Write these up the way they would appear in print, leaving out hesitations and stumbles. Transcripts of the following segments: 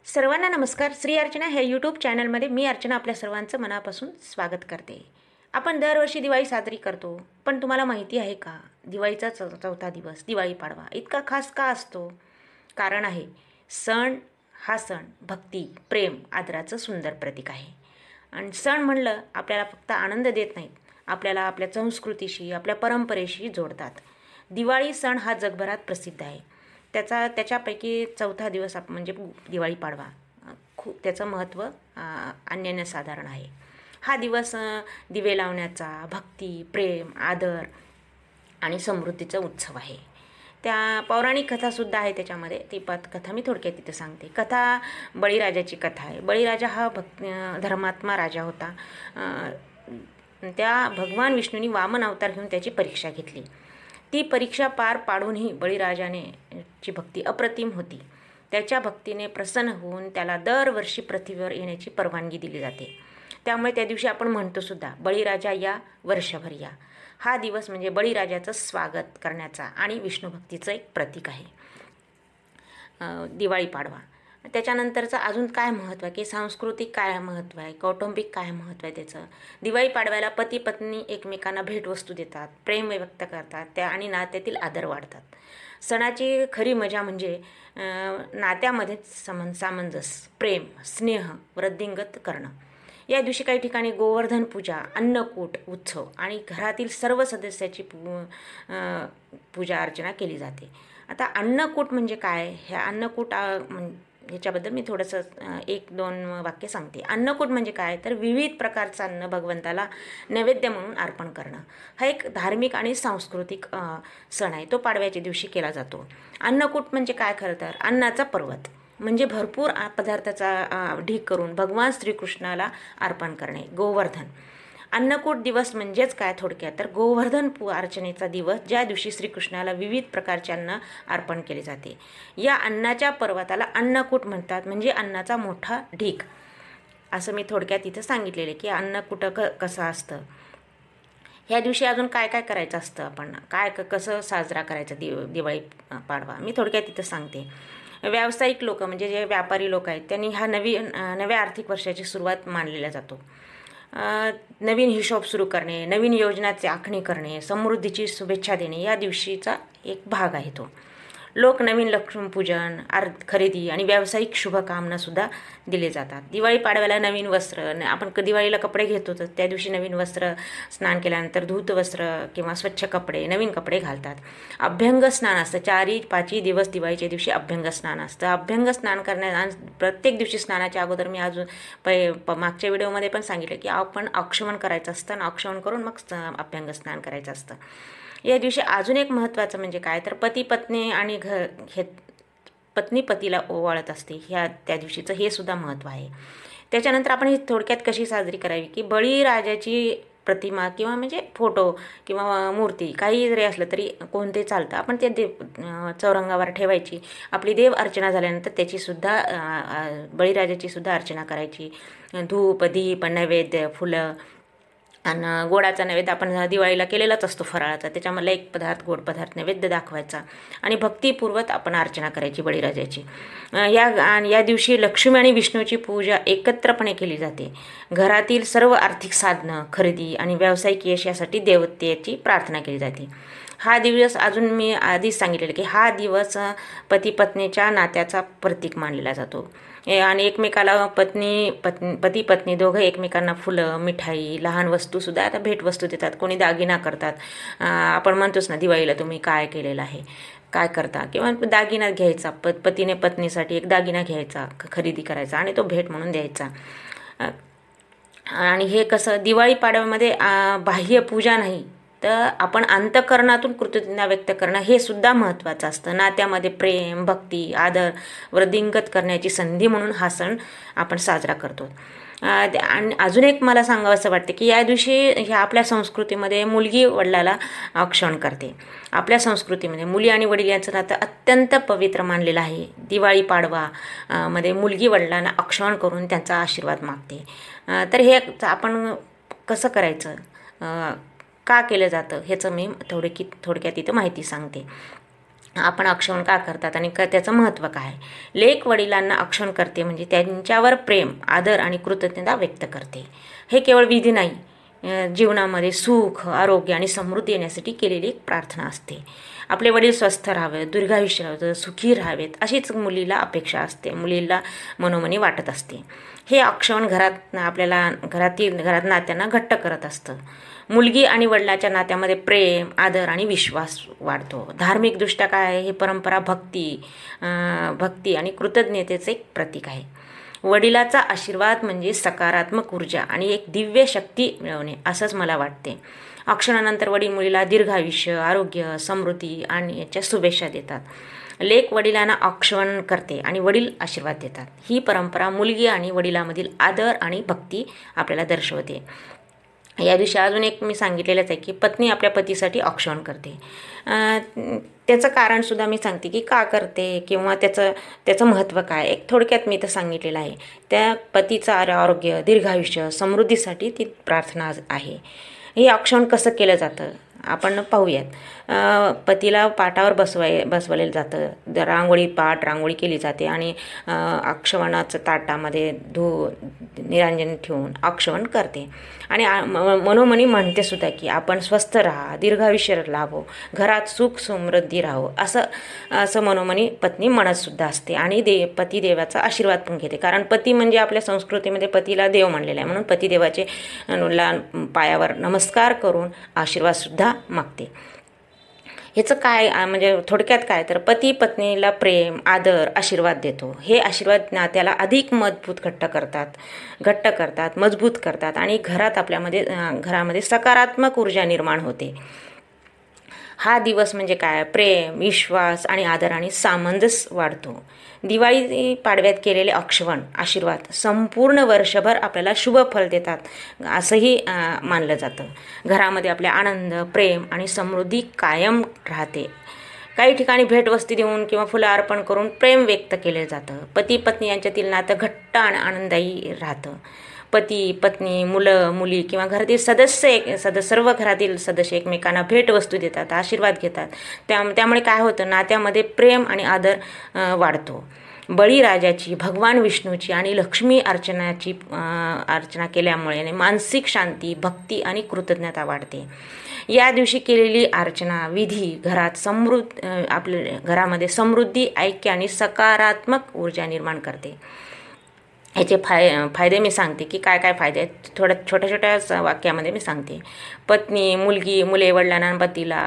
सर्वांना नमस्कार. श्री अर्चना ह्या यूट्यूब चॅनलमध्ये मी अर्चना आपल्या सर्वांचं मनापासून स्वागत करते. आपण दरवर्षी दिवाळी साजरी करतो, पण तुम्हाला माहिती आहे का, दिवाळीचा चौथा दिवस दिवाळी पाडवा इतका खास का असतो? कारण आहे, हा सण भक्ती, प्रेम, आदराचं सुंदर प्रतीक आहे. आणि सण म्हणलं आपल्याला फक्त आनंद देत नाहीत, आपल्याला आपल्या संस्कृतीशी, आपल्या परंपरेशी जोडतात. दिवाळी सण हा जगभरात प्रसिद्ध आहे. त्याच्यापैकी चौथा दिवस म्हणजे दिवाळी पाडवा खूप त्याचं महत्त्व अनन्यसाधारण आहे. हा दिवस दिवे लावण्याचा, भक्ती, प्रेम, आदर आणि समृद्धीचा उत्सव आहे. त्या पौराणिक कथासुद्धा आहे त्याच्यामध्ये. ती कथा मी थोडक्यात तिथं सांगते. कथा बळीराजाची कथा आहे. बळीराजा हा धर्मात्मा राजा होता. त्या भगवान विष्णूंनी वामन अवतार घेऊन त्याची परीक्षा घेतली. ती परीक्षा पार पाडूनही बळीराजाने ची भक्ती अप्रतिम होती. त्याच्या भक्तीने प्रसन्न होऊन त्याला दरवर्षी पृथ्वीवर येण्याची परवानगी दिली जाते. त्यामुळे त्या दिवशी आपण म्हणतो सुद्धा, बळीराजा या, वर्षभर या. हा दिवस म्हणजे बळीराजाचं स्वागत करण्याचा आणि विष्णुभक्तीचं एक प्रतीक आहे दिवाळी पाडवा. त्याच्यानंतरचं अजून काय महत्त्व आहे, की सांस्कृतिक काय महत्त्व आहे, कौटुंबिक काय महत्त्व आहे त्याचं. दिवाळी पाडव्याला पती पत्नी एकमेकांना भेटवस्तू देतात, प्रेम व्यक्त करतात त्या आणि नात्यातील आदर वाढतात. सणाची खरी मजा म्हणजे नात्यामध्ये सामंजस्य, प्रेम, स्नेह वृद्धिंगत करणं. या दिवशी काही ठिकाणी गोवर्धन पूजा, अन्नकूट उत्सव आणि घरातील सर्व सदस्याची पूजा अर्चना केली जाते. आता अन्नकूट म्हणजे काय? ह्या अन्नकूट ह्याच्याबद्दल मी थोडंसं एक दोन वाक्य सांगते. अन्नकूट म्हणजे काय, तर विविध प्रकारचं अन्न भगवंताला नैवेद्य म्हणून अर्पण करणं. हा एक धार्मिक आणि सांस्कृतिक सण आहे. तो पाडव्याच्या दिवशी केला जातो. अन्नकूट म्हणजे काय, खरं तर अन्नाचा पर्वत म्हणजे भरपूर पदार्थाचा ढीग करून भगवान श्रीकृष्णाला अर्पण करणे. गोवर्धन अन्नकूट दिवस म्हणजेच काय थोडक्यात, तर गोवर्धन अर्चनेचा दिवस, ज्या दिवशी श्रीकृष्णाला विविध प्रकारचे अन्न अर्पण केले जाते. या अन्नाच्या पर्वताला अन्नकूट म्हणतात, म्हणजे अन्नाचा मोठा ढीग. असं मी थोडक्यात इथं सांगितलेलं की अन्नकूट कसं असतं. ह्या दिवशी अजून काय काय करायचं असतं, आपण कसं साजरा करायचा दिवाळी पाडवा मी थोडक्यात इथं सांगते. व्यावसायिक लोक म्हणजे जे व्यापारी लोक आहेत, त्यांनी हा नव्या आर्थिक वर्षाची सुरुवात मानलेला जातो. नवीन हिशोब सुरू करणे, नवीन योजनाची आखणी करणे, समृद्धीची शुभेच्छा देणे या दिवशीचा एक भाग आहे तो. लोक नवीन लक्ष्मीपूजन, खरेदी आणि व्यावसायिक शुभकामनासुद्धा दिले जातात. दिवाळी पाडव्याला नवीन वस्त्र, आपण दिवाळीला कपडे घेतो तर त्या दिवशी नवीन वस्त्र, स्नान केल्यानंतर धूत वस्त्र किंवा स्वच्छ कपडे, नवीन कपडे घालतात. अभ्यंग स्नान असतं. 4-5 दिवस दिवाळीच्या दिवशी अभ्यंग स्नान असतं. अभ्यंग स्नान प्रत्येक दिवशी स्नानाच्या अगोदर मी अजून मागच्या व्हिडिओमध्ये पण सांगितलं की आपण औक्षमन करायचं असतं आणि औक्षमन करून मग अभ्यंग स्नान करायचं असतं. या दिवशी अजून एक महत्त्वाचं म्हणजे काय, तर पती पत्नी आणि पत्नी पतीला ओवाळत असते. त्या दिवशीचं हे सुद्धा महत्त्व आहे. त्याच्यानंतर आपण ही थोडक्यात कशी साजरी करावी, की बळीराजाची प्रतिमा किंवा म्हणजे फोटो किंवा मूर्ती काही जरी असलं तरी कोणते चालतं, आपण ते चौरंगावर ठेवायची. आपली देव अर्चना झाल्यानंतर त्याचीसुद्धा बळीराजाची सुद्धा अर्चना करायची. धूप, दीप, नैवेद्य, फुलं आणि गोडाचा नैवेद्य आपण दिवाळीला केलेलाच असतो फराळाचा, त्याच्यामधला एक पदार्थ गोड पदार्थ नैवेद्य दाखवायचा आणि भक्तिपूर्वक आपण अर्चना करायची बळीराजाची. या दिवशी लक्ष्मी आणि विष्णूची पूजा एकत्रपणे केली जाते. घरातील सर्व आर्थिक साधनं, खरेदी आणि व्यावसायिक यश यासाठी देवतेची प्रार्थना केली जाते. हा दिवस अजून मी आधीच सांगितलेलं की हा दिवस पती पत्नीच्या नात्याचा प्रतीक मानलेला जातो. आणि एकमेकाला पती पत्नी दोघं एकमेकांना फुलं, मिठाई, लहान वस्तूसुद्धा आता भेटवस्तू देतात. कोणी दागिना करतात. आपण म्हणतोच ना, दिवाळीला तुम्ही काय केलेलं आहे, काय करता, किंवा दागिना घ्यायचा. पतीने पत्नीसाठी एक दागिना घ्यायचा, खरेदी करायचा आणि तो भेट म्हणून द्यायचा. आणि हे कसं दिवाळी पाडव्यामध्ये बाह्य पूजा नाही, तर आपण अंतःकरणातून कृतज्ञता व्यक्त करणं हे सुद्धा महत्त्वाचं असतं. नात्यामध्ये प्रेम, भक्ती, आदर वृद्धिंगत करण्याची संधी म्हणून हा सण आपण साजरा करतो. आणि अजून एक मला सांगावंसं वाटते की या दिवशी ह्या आपल्या संस्कृतीमध्ये मुलगी वडिलाला औक्षण करते. आपल्या संस्कृतीमध्ये मुली आणि वडील यांचं नातं अत्यंत पवित्र मानलेलं आहे. दिवाळी पाडवा मध्ये मुलगी वडिलांना औक्षण करून त्यांचा आशीर्वाद मागते. तर हे आपण कसं करायचं, का केलं जातं ह्याचं मी थोडक्यात इथं माहिती सांगते. आपण औक्षण का करतात आणि त्याचं महत्त्व काय आहे. लेक वडिलांना औक्षण करते म्हणजे त्यांच्यावर प्रेम, आदर आणि कृतज्ञता व्यक्त करते. हे केवळ विधी नाही, जीवनामध्ये सुख, आरोग्य आणि समृद्धी येण्यासाठी केलेली एक प्रार्थना असते. आपले वडील स्वस्थ राहावेत, दीर्घायुष्य राहावं, सुखी राहावेत अशीच मुलीला अपेक्षा असते, मुलीला मनोमनी वाटत असते. हे औक्षण घरात आपल्याला घरात नात्यांना घट्ट करत असतं. मुलगी आणि वडिलाच्या नात्यामध्ये प्रेम, आदर आणि विश्वास वाढतो. धार्मिकदृष्ट्या काय आहे, हे परंपरा भक्ती आणि कृतज्ञतेचे एक प्रतीक आहे. वडिलाचा आशीर्वाद म्हणजे सकारात्मक ऊर्जा आणि एक दिव्य शक्ती मिळवणे असंच मला वाटते. औक्षणानंतर वडील मुलीला दीर्घायुष्य, आरोग्य, समृद्धी आणि याच्या शुभेच्छा देतात. लेक वडिलांना औक्षण करते आणि वडील आशीर्वाद देतात. ही परंपरा मुलगी आणि वडिलांमधील आदर आणि भक्ती आपल्याला दर्शवते. या दिवशी अजून एक मी सांगितलेलंच आहे की पत्नी आपल्या पतीसाठी औक्षण करते. त्याचं कारणसुद्धा मी सांगते की का करते किंवा त्याचं महत्त्व काय. एक थोडक्यात मी तर सांगितलेलं आहे. त्या पतीचं आरोग्य, दीर्घायुष्य, समृद्धीसाठी ती प्रार्थना आहे. हे औक्षण कसं केलं जातं आपण पाहूयात. पतीला पाटावर बसवलेलं जातं. रांगोळी केली जाते आणि औक्षणाचं ताटामध्ये निरांजन ठेवून औक्षण करते आणि मनोमनी म्हणते सुद्धा की आपण स्वस्थ राहा, दीर्घायुष्य लाभो, घरात सुख समृद्धी राहो असं मनोमनी पत्नी म्हणतसुद्धा असते. आणि पतिदेवाचा आशीर्वाद पण घेते. कारण पती म्हणजे आपल्या संस्कृतीमध्ये पतीला देव मानलेला आहे, म्हणून पतिदेवाचे पायावर नमस्कार करून आशीर्वादसुद्धा मागते. ह्याचं काय म्हणजे थोडक्यात काय तर पती पत्नीला प्रेम, आदर, आशीर्वाद देतो. हे आशीर्वाद नात्याला अधिक घट्ट करतात, मजबूत करतात आणि घरामध्ये सकारात्मक ऊर्जा निर्माण होते. हा दिवस म्हणजे काय, प्रेम, विश्वास आणि आदर आणि सामंजस्य वाढतो. दिवाळी पाडव्यात केलेले औक्षण आशीर्वाद संपूर्ण वर्षभर आपल्याला शुभ फल देतात असंही मानलं जातं. घरामध्ये आपल्या आनंद, प्रेम आणि समृद्धी कायम राहते. काही ठिकाणी भेटवस्तू देऊन किंवा फुलं अर्पण करून प्रेम व्यक्त केले जातं. पती पत्नी यांच्यातील नातं घट्ट आणि आनंददायी राहतं. पती पत्नी, मुलं मुली किंवा घरातील सर्व घरातील सदस्य एकमेकांना भेटवस्तू देतात, आशीर्वाद घेतात. त्यामुळे काय होतं, नात्यामध्ये प्रेम आणि आदर वाढतो. बळीराजाची, भगवान विष्णूची आणि लक्ष्मी अर्चना केल्यामुळे मानसिक शांती, भक्ती आणि कृतज्ञता वाढते. या दिवशी केलेली अर्चना विधी आपल्या घरामध्ये समृद्धी, ऐक्य आणि सकारात्मक ऊर्जा निर्माण करते. ह्याचे फायदे मी सांगते की काय काय फायदे आहेत. छोट्या वाक्यामध्ये मी सांगते. पत्नी, मुले, वडिलांना, पतीला,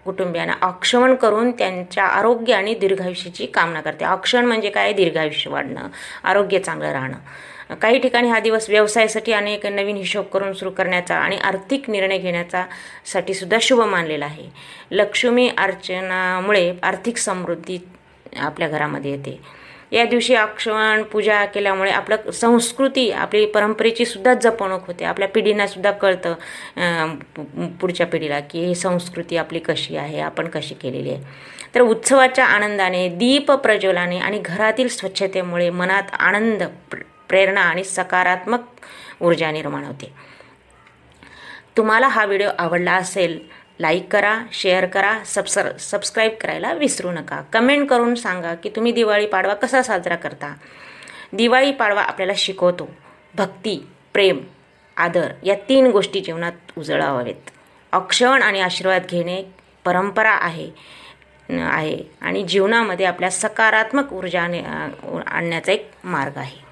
कुटुंबियांना औक्षण करून त्यांच्या आरोग्य आणि दीर्घायुष्याची कामना करते. औक्षण म्हणजे काय, दीर्घायुष्य वाढणं, आरोग्य चांगलं राहणं. काही ठिकाणी हा दिवस व्यवसायासाठी अनेक नवीन हिशोब करून सुरू करण्याचा आणि आर्थिक निर्णय घेण्यासाठी सुद्धा शुभ मानलेला आहे. लक्ष्मी अर्चनामुळे आर्थिक समृद्धी आपल्या घरामध्ये येते. या दिवशी औक्षण पूजा केल्यामुळे आपलं संस्कृती, आपली परंपरेची सुद्धा जपणूक होते. आपल्या पिढींना सुद्धा कळतं, पुढच्या पिढीला की ही संस्कृती आपली कशी आहे, आपण कशी केलेली आहे. तर उत्सवाच्या आनंदाने, दीप प्रज्वलाने आणि घरातील स्वच्छतेमुळे मनात आनंद, प्रेरणा आणि सकारात्मक ऊर्जा निर्माण होते. तुम्हाला हा व्हिडिओ आवडला असेल, लाईक करा, शेअर करा, सबस्क्राईब करायला विसरू नका. कमेंट करून सांगा की तुम्ही दिवाळी पाडवा कसा साजरा करता. दिवाळी पाडवा आपल्याला शिकवतो भक्ती, प्रेम, आदर या 3 गोष्टी जीवनात उजळावावेत. औक्षण आणि आशीर्वाद घेणे परंपरा आहे आणि जीवनामध्ये आपल्या सकारात्मक ऊर्जा आणण्याचा एक मार्ग आहे.